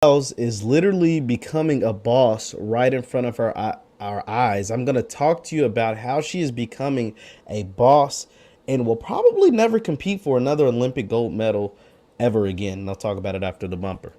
Biles is literally becoming a boss right in front of our eyes. I'm going to talk to you about how she is becoming a boss and will probably never compete for another Olympic gold medal ever again. And I'll talk about it after the bumper.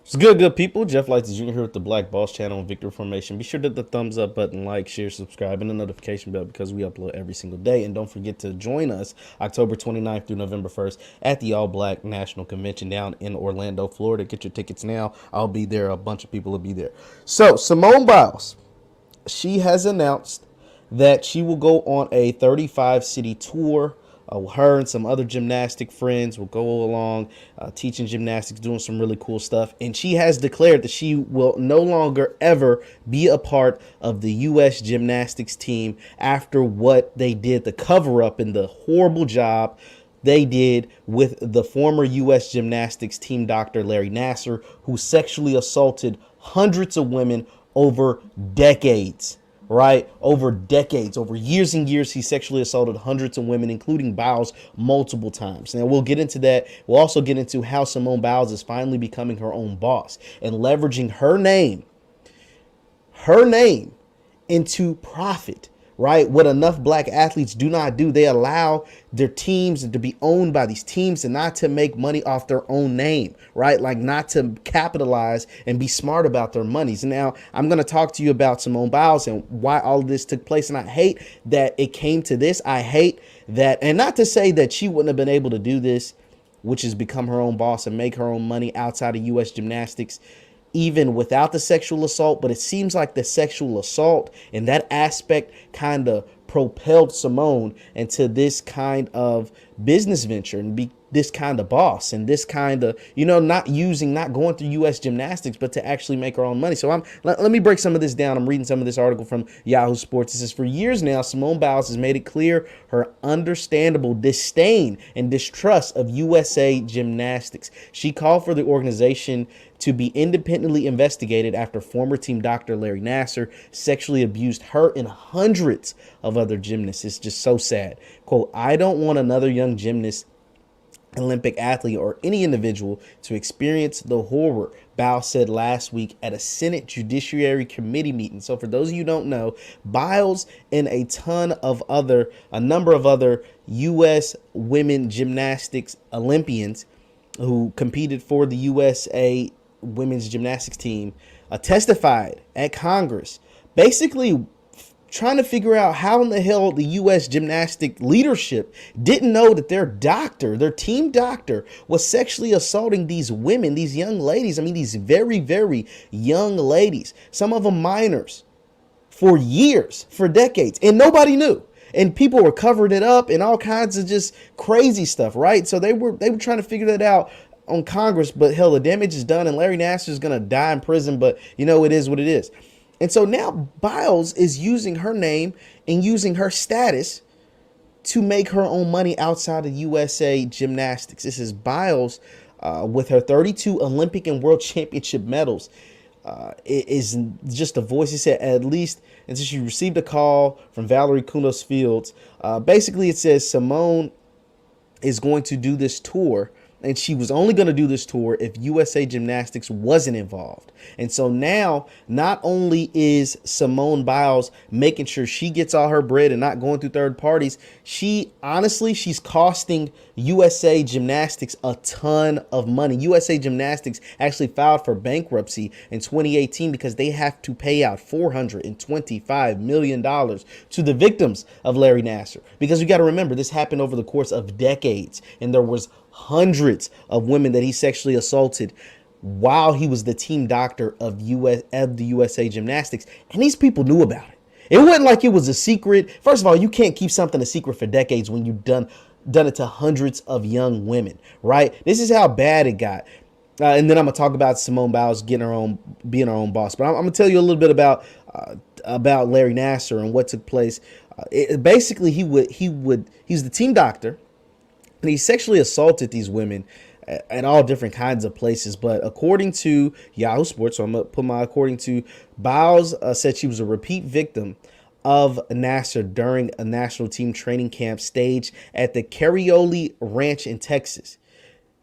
It's good people. Jeff Lights Jr. here with the Black Boss channel on Victory Formation. Be sure to hit the thumbs up button, like, share, subscribe, and the notification bell because we upload every single day. And don't forget to join us October 29th through November 1st at the All Black National Convention down in Orlando, Florida. Get your tickets now. I'll be there. A bunch of people will be there. So, Simone Biles, she has announced that she will go on a 35 city tour. Her and some other gymnastic friends will go along teaching gymnastics, doing some really cool stuff. And she has declared that she will no longer ever be a part of the U.S. gymnastics team after what they did, the cover up and the horrible job they did with the former U.S. gymnastics team doctor, Larry Nassar, who sexually assaulted hundreds of women over decades. Right? Over decades, over years and years, he sexually assaulted hundreds of women, including Biles, multiple times. Now, we'll get into that. We'll also get into how Simone Biles is finally becoming her own boss and leveraging her name into profit, right? What enough black athletes do not do. They allow their teams to be owned by these teams and not to make money off their own name, right? Like not to capitalize and be smart about their monies. Now, I'm going to talk to you about Simone Biles and why all of this took place. And I hate that it came to this. I hate that, and not to say that she wouldn't have been able to do this, which is become her own boss and make her own money outside of U.S. gymnastics, even without the sexual assault. But it seems like the sexual assault and that aspect kind of propelled Simone into this kind of business venture and be this kind of boss and this kind of, not going through U.S. gymnastics, but to actually make her own money. So let me break some of this down. I'm reading some of this article from Yahoo Sports. It says, for years now, Simone Biles has made it clear her understandable disdain and distrust of USA Gymnastics. She called for the organization to be independently investigated after former team doctor Larry Nassar sexually abused her and hundreds of other gymnasts. It's just so sad. Quote, I don't want another young gymnast, Olympic athlete, or any individual to experience the horror, Biles said last week at a Senate Judiciary Committee meeting. So for those of you who don't know, Biles and a number of other U.S. women gymnastics Olympians who competed for the USA women's gymnastics team testified at Congress, basically trying to figure out how in the hell the U.S. gymnastic leadership didn't know that their team doctor, was sexually assaulting these women, these young ladies. I mean, these very, very young ladies, some of them minors, for years, for decades, and nobody knew. And people were covering it up and all kinds of just crazy stuff, right? So they were trying to figure that out on Congress, but hell, the damage is done and Larry Nassar is going to die in prison, but it is what it is. And so now Biles is using her name and using her status to make her own money outside of USA Gymnastics. This is Biles with her 32 Olympic and World Championship medals. It is just a voice. He said, at least, and so she received a call from Valerie Kunos Fields. Basically, it says Simone is going to do this tour, and she was only going to do this tour if USA Gymnastics wasn't involved. And so now, not only is Simone Biles making sure she gets all her bread and not going through third parties, she's costing USA Gymnastics a ton of money. USA Gymnastics actually filed for bankruptcy in 2018 because they have to pay out $425 million to the victims of Larry Nassar. Because you got to remember, this happened over the course of decades, and there was hundreds of women that he sexually assaulted while he was the team doctor of the USA Gymnastics, and these people knew about it. It wasn't like it was a secret. First of all, you can't keep something a secret for decades when you've done it to hundreds of young women, right? This is how bad it got. And then I'm gonna talk about Simone Biles being her own boss. But I'm gonna tell you a little bit about Larry Nassar and what took place. Basically, he's the team doctor, and he sexually assaulted these women at all different kinds of places. But according to Yahoo Sports, so I'm gonna put my according to Biles, said she was a repeat victim of Nassar during a national team training camp staged at the Carioli Ranch in Texas,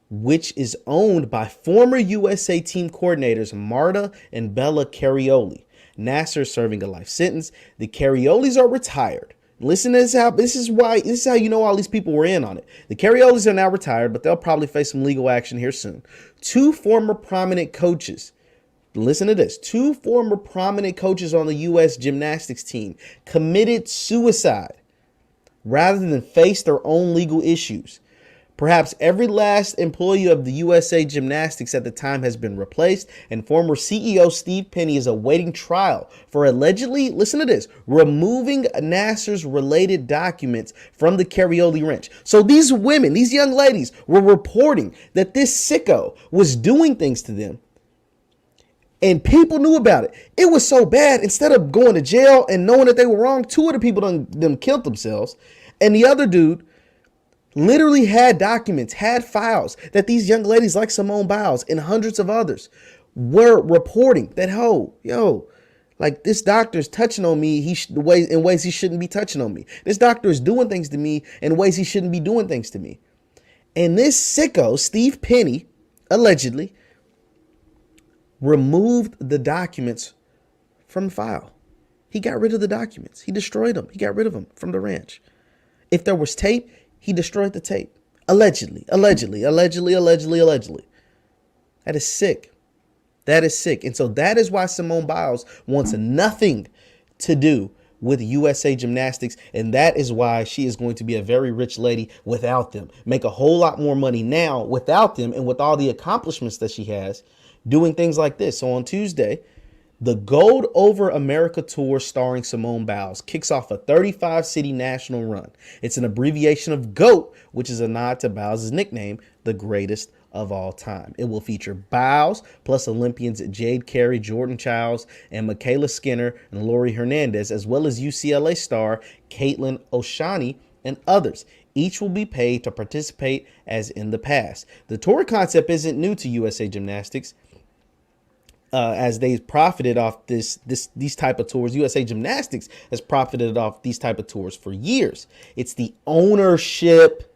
which is owned by former USA team coordinators Marta and Bella Carioli. Nassar serving a life sentence. The Cariolis are retired. Listen to this. This is how you know all these people were in on it. The Cariolis are now retired, but they'll probably face some legal action here soon. Two former prominent coaches. Listen to this. Two former prominent coaches on the U.S. gymnastics team committed suicide rather than face their own legal issues. Perhaps every last employee of the USA Gymnastics at the time has been replaced, and former CEO Steve Penny is awaiting trial for allegedly, listen to this, removing Nassar's related documents from the Carioli Ranch. So these women, these young ladies, were reporting that this sicko was doing things to them, and people knew about it. It was so bad, instead of going to jail and knowing that they were wrong, two of the people done killed themselves, and the other dude literally had documents, had files that these young ladies like Simone Biles and hundreds of others were reporting that, like this doctor is touching on me in ways he shouldn't be touching on me. This doctor is doing things to me in ways he shouldn't be doing things to me. And this sicko, Steve Penny, allegedly removed the documents from the file. He got rid of the documents. He destroyed them. He got rid of them from the ranch. If there was tape, he destroyed the tape. Allegedly. That is sick. That is sick. And so that is why Simone Biles wants nothing to do with USA Gymnastics. And that is why she is going to be a very rich lady without them. Make a whole lot more money now without them, and with all the accomplishments that she has doing things like this. So on Tuesday, the Gold Over America Tour starring Simone Biles kicks off a 35-city national run. It's an abbreviation of GOAT, which is a nod to Biles' nickname, the greatest of all time. It will feature Biles plus Olympians Jade Carey, Jordan Childs, and Michaela Skinner and Lori Hernandez, as well as UCLA star Caitlin O'Shani and others. Each will be paid to participate as in the past. The tour concept isn't new to USA Gymnastics. As they profited off these type of tours. USA Gymnastics has profited off these type of tours for years. It's the ownership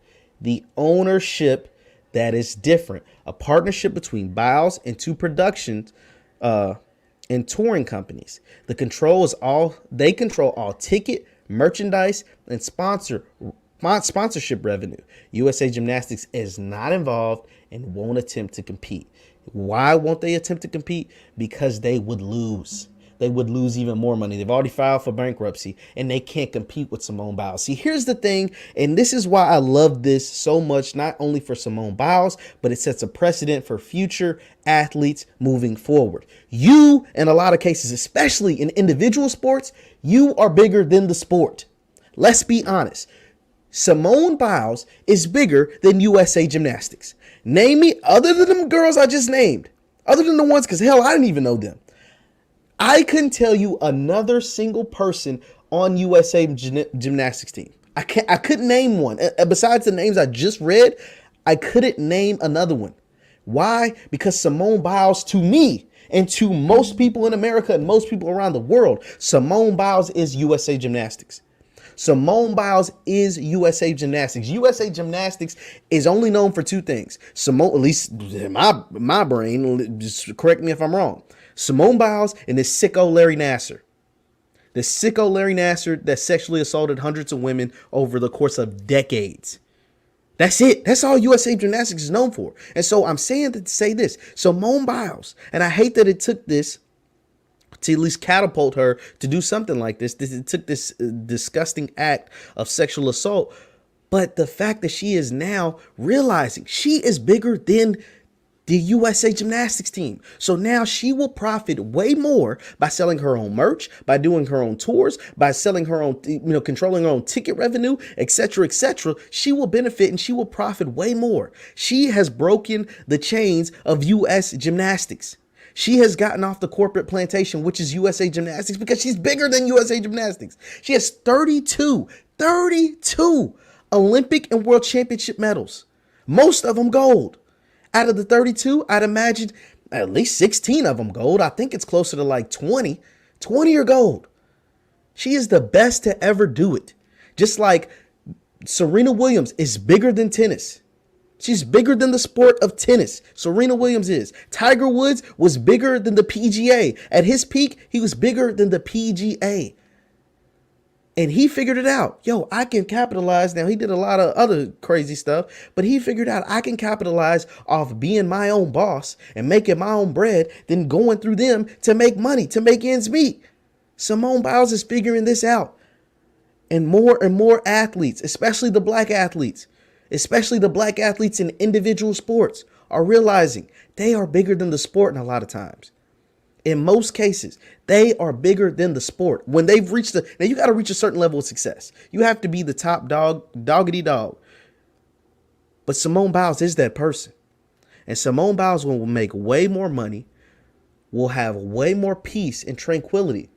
that is different. A partnership between Biles and two productions and touring companies. They control all ticket, merchandise, and sponsorship revenue. USA Gymnastics is not involved and won't attempt to compete. Why won't they attempt to compete? Because they would lose. They would lose even more money. They've already filed for bankruptcy, and they can't compete with Simone Biles. See, here's the thing, and this is why I love this so much, not only for Simone Biles, but it sets a precedent for future athletes moving forward. You, in a lot of cases, especially in individual sports, you are bigger than the sport. Let's be honest. Simone Biles is bigger than USA Gymnastics. Name me, other than them girls I just named, other than the ones, because hell, I didn't even know them. I couldn't tell you another single person on USA Gymnastics team. I couldn't name one. Besides the names I just read, I couldn't name another one. Why? Because Simone Biles, to me, and to most people in America and most people around the world, Simone Biles is USA Gymnastics. Simone Biles is USA Gymnastics. USA Gymnastics is only known for two things. Simone, at least in my brain, just correct me if I'm wrong. Simone Biles and this sicko Larry Nassar. The sicko Larry Nassar that sexually assaulted hundreds of women over the course of decades. That's it. That's all USA Gymnastics is known for. And so I'm saying that to say this. Simone Biles, and I hate that it took this to at least catapult her to do something like this. It took this disgusting act of sexual assault. But the fact that she is now realizing she is bigger than the USA Gymnastics team. So now she will profit way more by selling her own merch, by doing her own tours, by selling her own, controlling her own ticket revenue, etc., etc. She will benefit and she will profit way more. She has broken the chains of US Gymnastics. She has gotten off the corporate plantation, which is USA Gymnastics, because she's bigger than USA Gymnastics. She has 32 Olympic and World Championship medals, most of them gold. Out of the 32, I'd imagine at least 16 of them gold. I think it's closer to like 20. 20 are gold. She is the best to ever do it. Just like Serena Williams is bigger than tennis. She's bigger than the sport of tennis. Serena Williams is. Tiger Woods was bigger than the PGA. At his peak, he was bigger than the PGA. And he figured it out. Yo, I can capitalize. Now, he did a lot of other crazy stuff, but he figured out I can capitalize off being my own boss and making my own bread than going through them to make money, to make ends meet. Simone Biles is figuring this out. And more athletes, especially the black athletes in individual sports, are realizing they are bigger than the sport in a lot of times. In most cases, they are bigger than the sport. When they've reached now you got to reach a certain level of success. You have to be the top doggity dog. But Simone Biles is that person. And Simone Biles will make way more money, will have way more peace and tranquility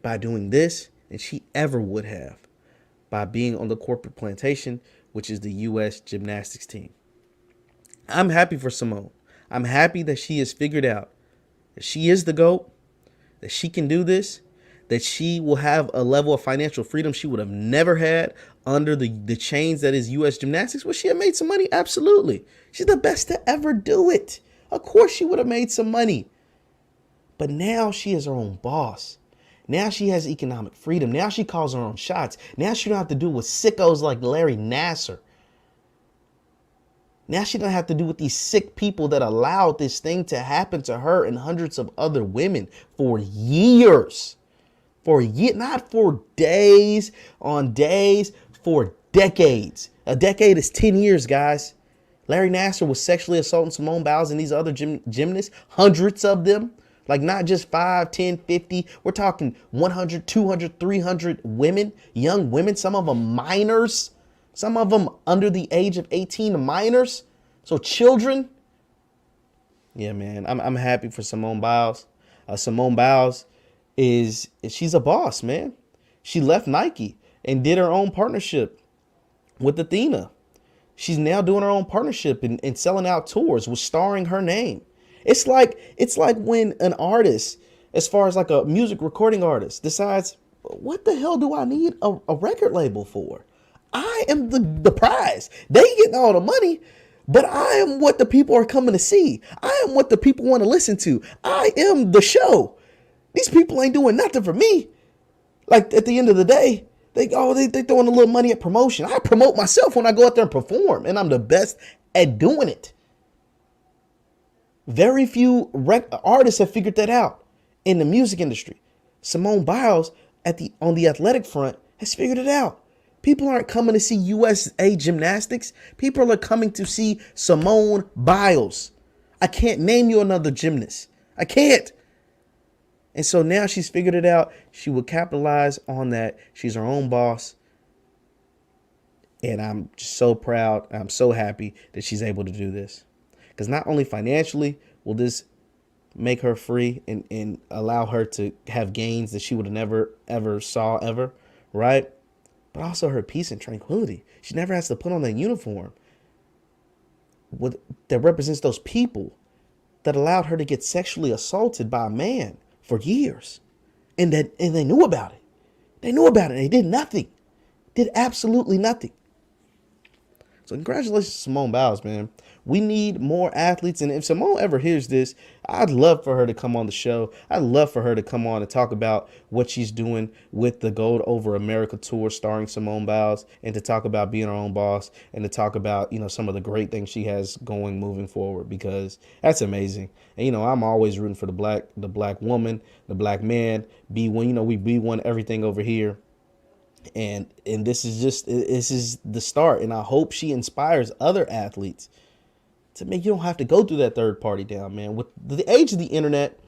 by doing this than she ever would have by being on the corporate plantation, which is the US Gymnastics team. I'm happy for Simone. I'm happy that she has figured out that she is the GOAT, that she can do this, that she will have a level of financial freedom she would have never had under the chains that is US Gymnastics. Will she have made some money? Absolutely. She's the best to ever do it. Of course she would have made some money. But now she is her own boss. Now she has economic freedom. Now she calls her own shots. Now she don't have to do with sickos like Larry Nassar. Now she don't have to do with these sick people that allowed this thing to happen to her and hundreds of other women for years. Not for days on days, for decades. A decade is 10 years, guys. Larry Nassar was sexually assaulting Simone Biles and these other gymnasts, hundreds of them. Like not just 5, 10, 50. We're talking 100, 200, 300 women, young women, some of them minors. Some of them under the age of 18, minors. So children. Yeah, man, I'm happy for Simone Biles. Simone Biles she's a boss, man. She left Nike and did her own partnership with Athena. She's now doing her own partnership and selling out tours with starring her name. It's like when an artist, as far as like a music recording artist, decides, what the hell do I need a record label for? I am the prize. They getting all the money, but I am what the people are coming to see. I am what the people want to listen to. I am the show. These people ain't doing nothing for me. Like at the end of the day, they throwing a little money at promotion. I promote myself when I go out there and perform, and I'm the best at doing it. Very few artists have figured that out in the music industry. Simone Biles on the athletic front has figured it out. People aren't coming to see USA Gymnastics. People are coming to see Simone Biles. I can't name you another gymnast. I can't. And so now she's figured it out. She will capitalize on that. She's her own boss. And I'm just so proud. I'm so happy that she's able to do this. Because not only financially will this make her free and allow her to have gains that she would have never, ever saw ever, right? But also her peace and tranquility. She never has to put on that uniform that represents those people that allowed her to get sexually assaulted by a man for years. And they knew about it. They knew about it. And they did nothing. Did absolutely nothing. So congratulations to Simone Biles, man. We need more athletes. And if Simone ever hears this, I'd love for her to come on the show. I'd love for her to come on and talk about what she's doing with the Gold Over America tour starring Simone Biles, and to talk about being her own boss, and to talk about, some of the great things she has going moving forward, because that's amazing. And, I'm always rooting for the black woman, the black man, B1, we B1 everything over here. And this is the start. And I hope she inspires other athletes to make, you don't have to go through that third party down, man. With the age of the internet,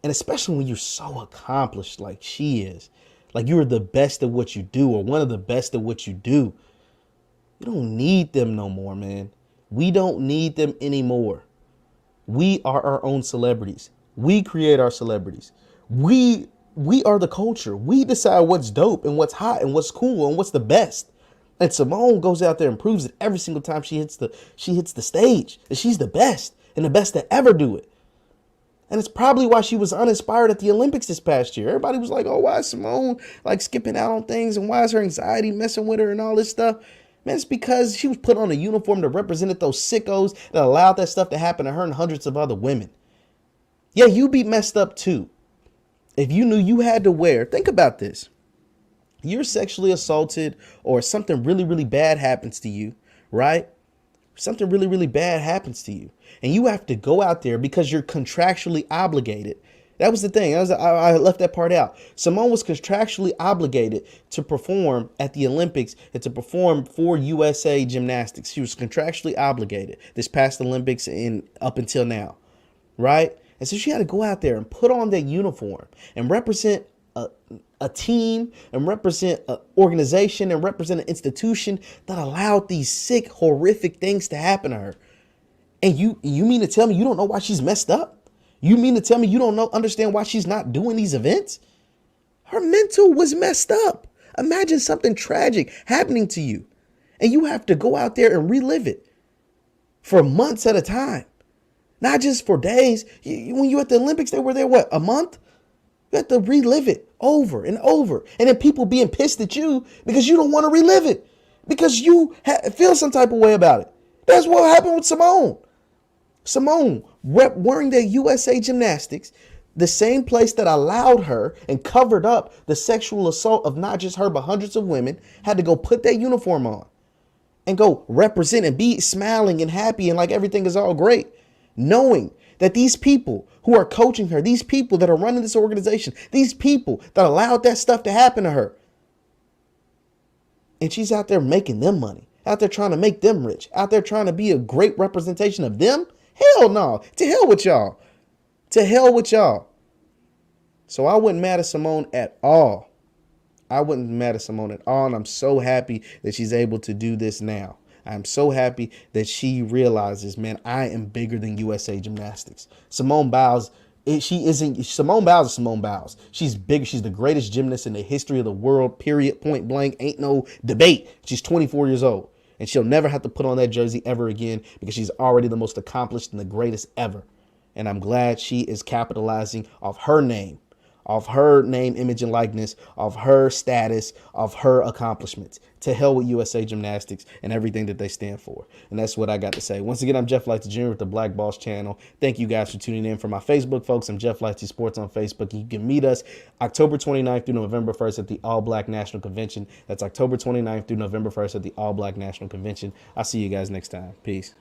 and especially when you're so accomplished like she is, like you're the best at what you do, or one of the best at what you do, you don't need them no more, man. We don't need them anymore. We are our own celebrities. We create our celebrities. We are the culture. We decide what's dope and what's hot and what's cool and what's the best. And Simone goes out there and proves it every single time she hits the stage. That she's the best and the best to ever do it. And it's probably why she was uninspired at the Olympics this past year. Everybody was like, oh, why is Simone like skipping out on things? And why is her anxiety messing with her and all this stuff? Man, it's because she was put on a uniform that represented those sickos that allowed that stuff to happen to her and hundreds of other women. Yeah, you'd be messed up too. If you knew you had to wear, think about this. You're sexually assaulted or something really, really bad happens to you, right? Something really, really bad happens to you. And you have to go out there because you're contractually obligated. That was the thing. I left that part out. Simone was contractually obligated to perform at the Olympics and to perform for USA Gymnastics. She was contractually obligated this past Olympics and up until now, right? And so she had to go out there and put on that uniform and represent a team and represent an organization and represent an institution that allowed these sick, horrific things to happen to her. And you mean to tell me you don't know why she's messed up? You mean to tell me you don't understand why she's not doing these events? Her mental was messed up. Imagine something tragic happening to you and you have to go out there and relive it for months at a time, not just for days. When you at the Olympics, they were there, what, a month? You have to relive it over and over. And then people being pissed at you because you don't want to relive it because you feel some type of way about it. That's what happened with Simone. Simone wearing the USA Gymnastics, the same place that allowed her and covered up the sexual assault of not just her, but hundreds of women, had to go put that uniform on and go represent and be smiling and happy and like everything is all great, knowing that these people who are coaching her, these people that are running this organization, these people that allowed that stuff to happen to her, and she's out there making them money, out there trying to make them rich, out there trying to be a great representation of them. Hell no. To hell with y'all. To hell with y'all. So I wasn't mad at Simone at all. I wasn't mad at Simone at all. And I'm so happy that she's able to do this now. I'm so happy that she realizes, man, I am bigger than USA Gymnastics. Simone Biles, Simone Biles is Simone Biles. She's big. She's the greatest gymnast in the history of the world, period, point blank. Ain't no debate. She's 24 years old. And she'll never have to put on that jersey ever again because she's already the most accomplished and the greatest ever. And I'm glad she is capitalizing off her name, image, and likeness, of her status, of her accomplishments. To hell with USA Gymnastics and everything that they stand for. And that's what I got to say. Once again, I'm Jeff Lighty Jr. with the Black Boss Channel. Thank you guys for tuning in. For my Facebook folks, I'm Jeff Lighty Sports on Facebook. You can meet us October 29th through November 1st at the All Black National Convention. That's October 29th through November 1st at the All Black National Convention. I'll see you guys next time. Peace.